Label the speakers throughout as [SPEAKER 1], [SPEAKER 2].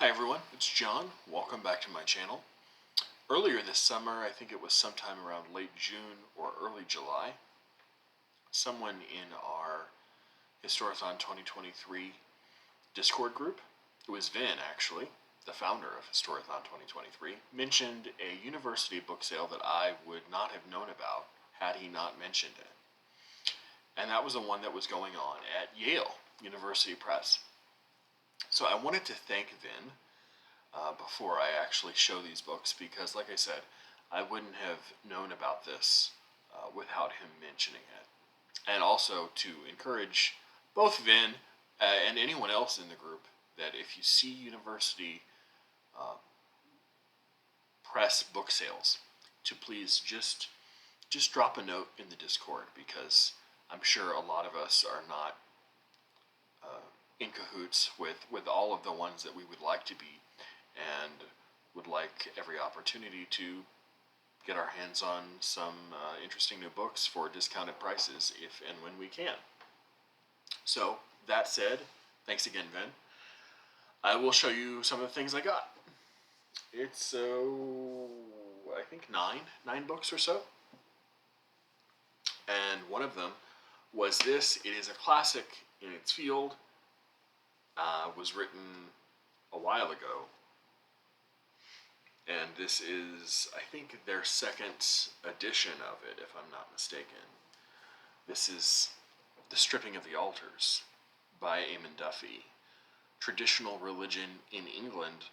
[SPEAKER 1] Hi everyone, it's John. Welcome back to my channel. Earlier this summer, I think it was sometime around late June or early July, someone in our Historathon 2023 Discord group, it was Vin actually, the founder of Historathon 2023, mentioned a university book sale that I would not have known about had he not mentioned it. And that was the one that was going on at Yale University Press. So I wanted to thank Vin before I actually show these books because, like I said, I wouldn't have known about this without him mentioning it. And also to encourage both Vin and anyone else in the group that if you see university press book sales, to please just drop a note in the Discord, because I'm sure a lot of us are not in cahoots with all of the ones that we would like to be, and would like every opportunity to get our hands on some interesting new books for discounted prices if and when we can. So, that said, thanks again, Vin. I will show you some of the things I got. It's, I think nine books or so. And one of them was this. It is a classic in its field. Was written a while ago. And this is, I think, their second edition of it, if I'm not mistaken. This is The Stripping of the Altars by Eamon Duffy. Traditional religion in England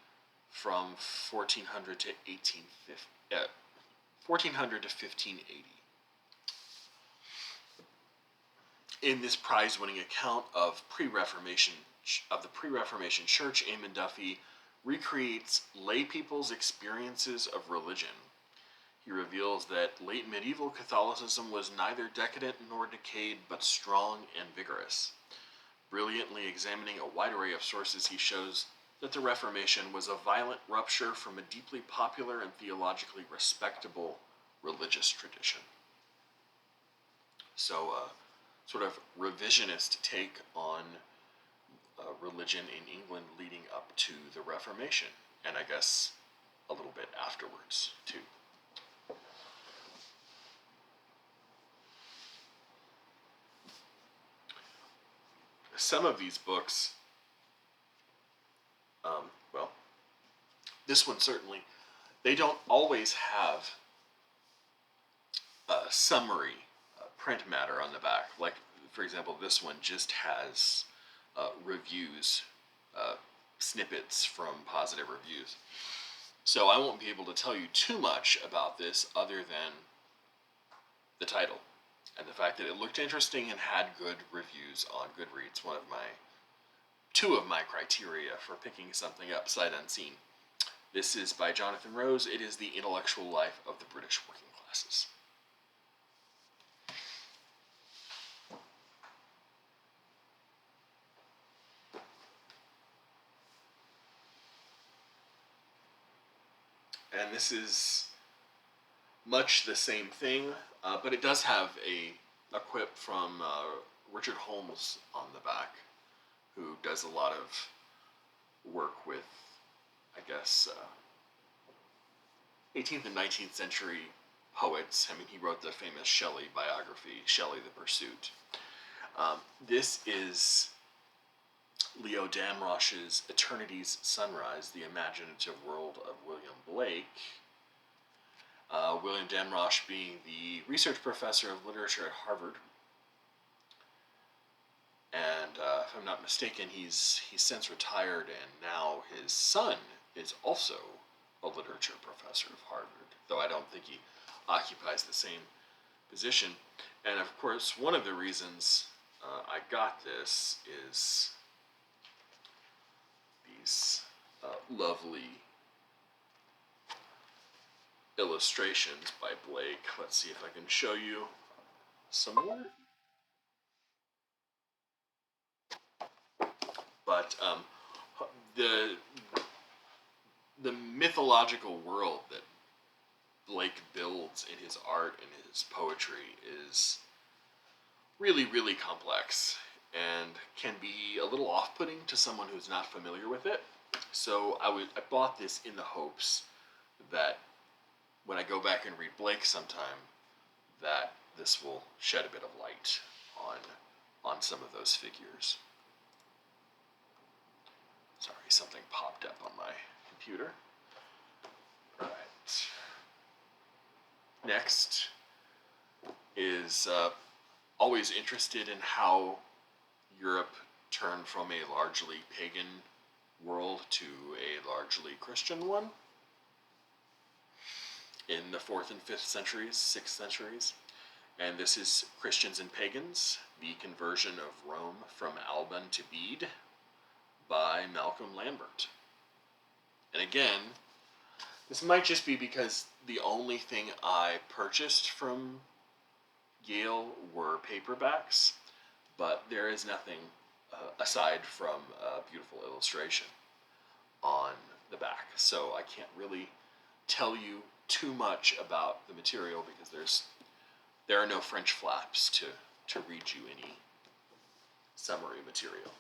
[SPEAKER 1] from 1400 to 1400 to 1580. In this prize-winning account of the pre-Reformation Church, Eamon Duffy recreates lay people's experiences of religion. He reveals that late medieval Catholicism was neither decadent nor decayed, but strong and vigorous. Brilliantly examining a wide array of sources, he shows that the Reformation was a violent rupture from a deeply popular and theologically respectable religious tradition. So, sort of revisionist take on religion in England leading up to the Reformation, and I guess a little bit afterwards, too. Some of these books, well, this one certainly, they don't always have a summary print matter on the back. Like, for example, this one just has reviews, snippets from positive reviews. So I won't be able to tell you too much about this other than the title and the fact that it looked interesting and had good reviews on Goodreads, two of my criteria for picking something up sight unseen. This is by Jonathan Rose. It is The Intellectual Life of the British Working Classes. And this is much the same thing, but it does have a quip from Richard Holmes on the back, who does a lot of work with, I guess, 18th and 19th century poets. I mean, he wrote the famous Shelley biography, Shelley the Pursuit. This is Leo Damrosch's Eternity's Sunrise, The Imaginative World of William Blake. William Damrosch being the research professor of literature at Harvard. And if I'm not mistaken, he's since retired, and now his son is also a literature professor of Harvard, though I don't think he occupies the same position. And of course, one of the reasons I got this is these lovely illustrations by Blake. Let's see if I can show you some more. But the mythological world that Blake builds in his art and his poetry is really, really complex and can be a little off-putting to someone who's not familiar with it. So I bought this in the hopes that when I go back and read Blake sometime, that this will shed a bit of light on some of those figures. Sorry, something popped up on my computer. Right. Next is always interested in how Europe turned from a largely pagan world to a largely Christian one in the 4th and 5th centuries, 6th centuries. And this is Christians and Pagans, the Conversion of Rome from Alban to Bede by Malcolm Lambert. And again, this might just be because the only thing I purchased from Yale were paperbacks, but there is nothing aside from a beautiful illustration on the back. So I can't really tell you too much about the material because there are no French flaps to read you any summary material.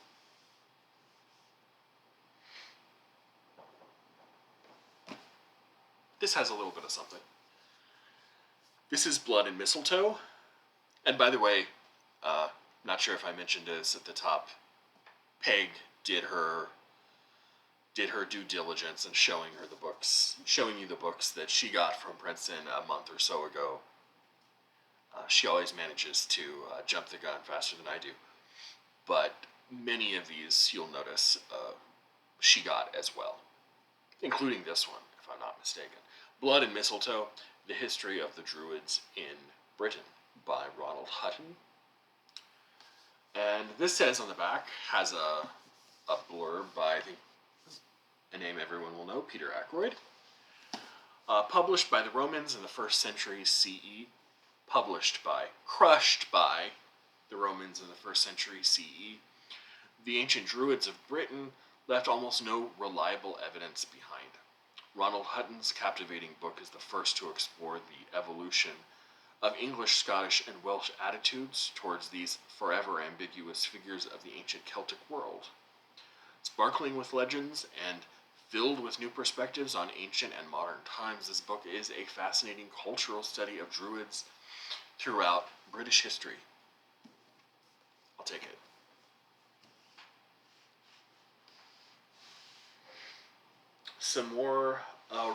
[SPEAKER 1] This has a little bit of something. This is Blood and Mistletoe. And by the way, not sure if I mentioned this at the top, Peg did her due diligence in showing you the books that she got from Princeton a month or so ago. She always manages to jump the gun faster than I do. But many of these, you'll notice, she got as well, including this one, if I'm not mistaken. Blood and Mistletoe, The History of the Druids in Britain by Ronald Hutton. And this says on the back, has a blurb by, I think, a name everyone will know, Peter Ackroyd. Published by the Romans in the 1st century CE. Crushed by the Romans in the 1st century CE. The ancient Druids of Britain left almost no reliable evidence behind. Ronald Hutton's captivating book is the first to explore the evolution of English, Scottish, and Welsh attitudes towards these forever ambiguous figures of the ancient Celtic world. Sparkling with legends and filled with new perspectives on ancient and modern times, this book is a fascinating cultural study of Druids throughout British history. I'll take it. Some more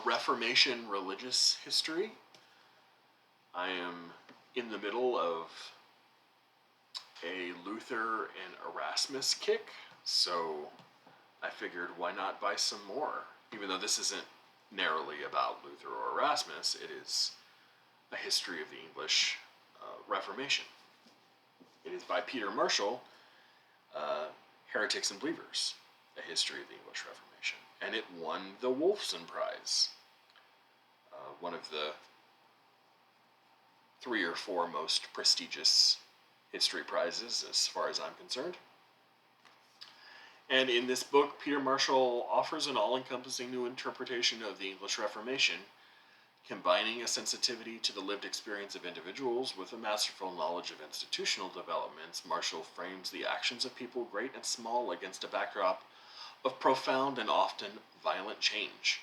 [SPEAKER 1] Reformation religious history. I am in the middle of a Luther and Erasmus kick, so I figured why not buy some more? Even though this isn't narrowly about Luther or Erasmus, it is a history of the English Reformation. It is by Peter Marshall, Heretics and Believers, a history of the English Reformation. And it won the Wolfson Prize, one of the 3 or 4 most prestigious history prizes as far as I'm concerned. And in this book, Peter Marshall offers an all-encompassing new interpretation of the English Reformation, combining a sensitivity to the lived experience of individuals with a masterful knowledge of institutional developments. Marshall frames the actions of people, great and small, against a backdrop of profound and often violent change.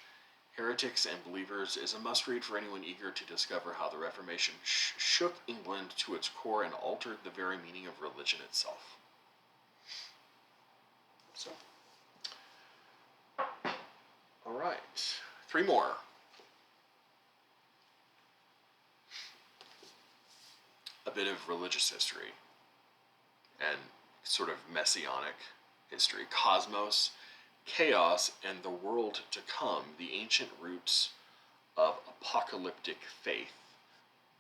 [SPEAKER 1] Heretics and Believers is a must-read for anyone eager to discover how the Reformation shook England to its core and altered the very meaning of religion itself. So, all right, 3 more. A bit of religious history and sort of messianic history. Cosmos, Chaos, and the World to Come, the Ancient Roots of Apocalyptic Faith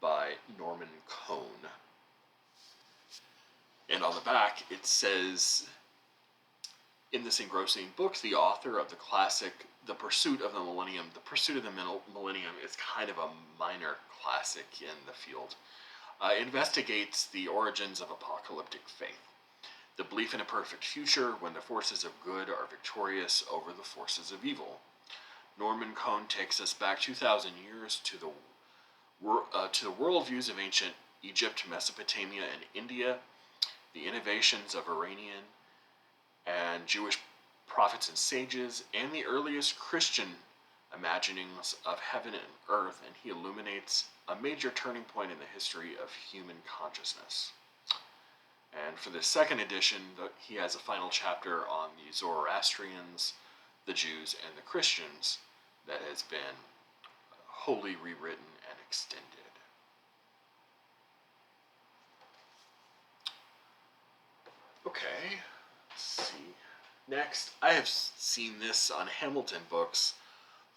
[SPEAKER 1] by Norman Cohn. And on the back it says, in this engrossing book, the author of the classic The Pursuit of the Millennium. The Pursuit of the Millennium is kind of a minor classic in the field. Investigates the origins of apocalyptic faith. The belief in a perfect future when the forces of good are victorious over the forces of evil. Norman Cohn takes us back 2,000 years to the worldviews of ancient Egypt, Mesopotamia, and India, the innovations of Iranian and Jewish prophets and sages, and the earliest Christian imaginings of heaven and earth, and he illuminates a major turning point in the history of human consciousness. And for the second edition, he has a final chapter on the Zoroastrians, the Jews, and the Christians that has been wholly rewritten and extended. Okay, let's see. Next, I have seen this on Hamilton books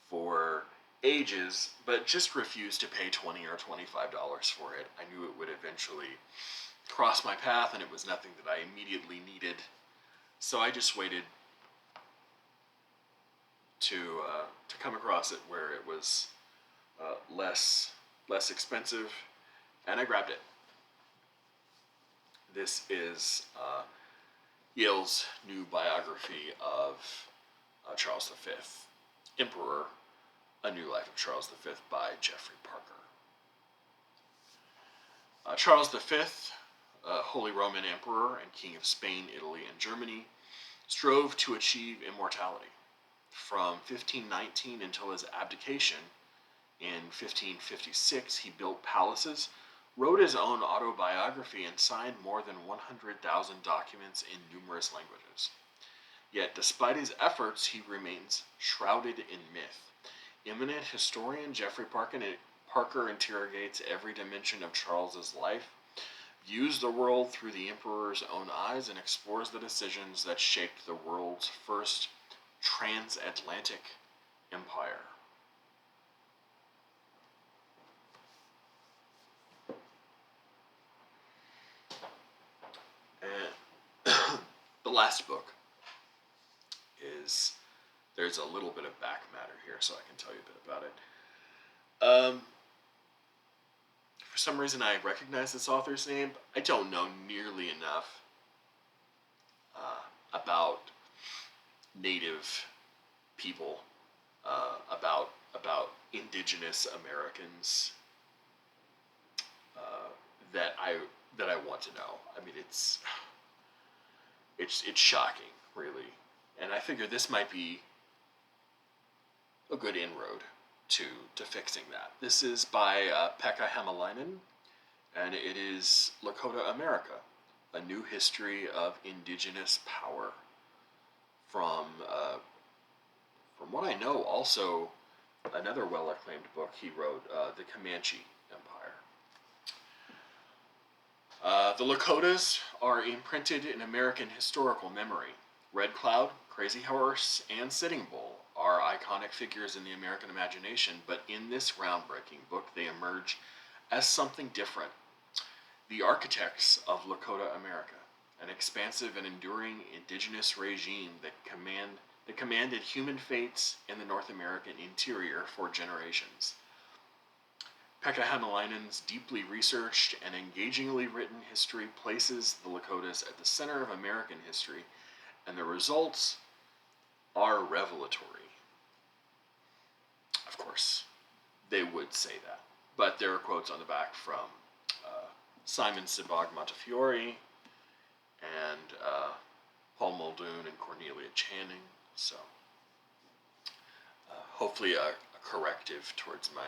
[SPEAKER 1] for ages, but just refused to pay $20 or $25 for it. I knew it would eventually cross my path, and it was nothing that I immediately needed. So I just waited to come across it where it was less expensive, and I grabbed it. This is Yale's new biography of Charles V, Emperor, A New Life of Charles V by Jeffrey Parker. Charles V, Holy Roman Emperor and King of Spain, Italy, and Germany, strove to achieve immortality. From 1519 until his abdication in 1556, he built palaces, wrote his own autobiography, and signed more than 100,000 documents in numerous languages. Yet, despite his efforts, he remains shrouded in myth. Eminent historian Jeffrey Parker interrogates every dimension of Charles's life, views the world through the emperor's own eyes, and explores the decisions that shaped the world's first transatlantic empire. And the last book is, there's a little bit of back matter here, so I can tell you a bit about it. For some reason, I recognize this author's name. I don't know nearly enough about Native people, about indigenous Americans that I want to know. I mean, it's shocking, really, and I figure this might be a good inroad to fixing that. This is by Pekka Hämäläinen, and it is Lakota America, A New History of Indigenous Power. From what I know, also another well-acclaimed book he wrote, The Comanche Empire. The Lakotas are imprinted in American historical memory. Red Cloud, Crazy Horse, and Sitting Bull are iconic figures in the American imagination, but in this groundbreaking book, they emerge as something different. The architects of Lakota America, an expansive and enduring indigenous regime that commanded human fates in the North American interior for generations. Pekka Hämäläinen's deeply researched and engagingly written history places the Lakotas at the center of American history, and the results are revelatory. Of course, they would say that, but there are quotes on the back from Simon Sebag Montefiore and Paul Muldoon and Cornelia Channing, so hopefully a corrective towards my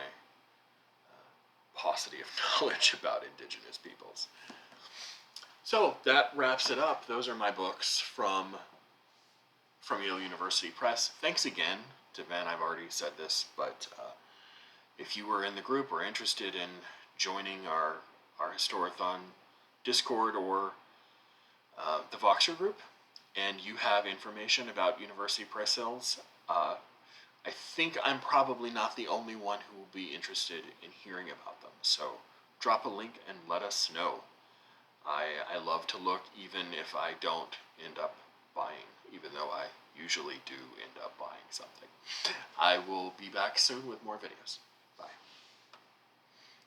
[SPEAKER 1] paucity of knowledge about indigenous peoples. So that wraps it up. Those are my books from Yale University Press. Thanks again to Ben. I've already said this, but if you were in the group or interested in joining our Historathon Discord or the Voxer group, and you have information about University Press sales, I think I'm probably not the only one who will be interested in hearing about them. So drop a link and let us know. I love to look even if I don't end up buying, even though I usually do end up buying something. I will be back soon with more videos.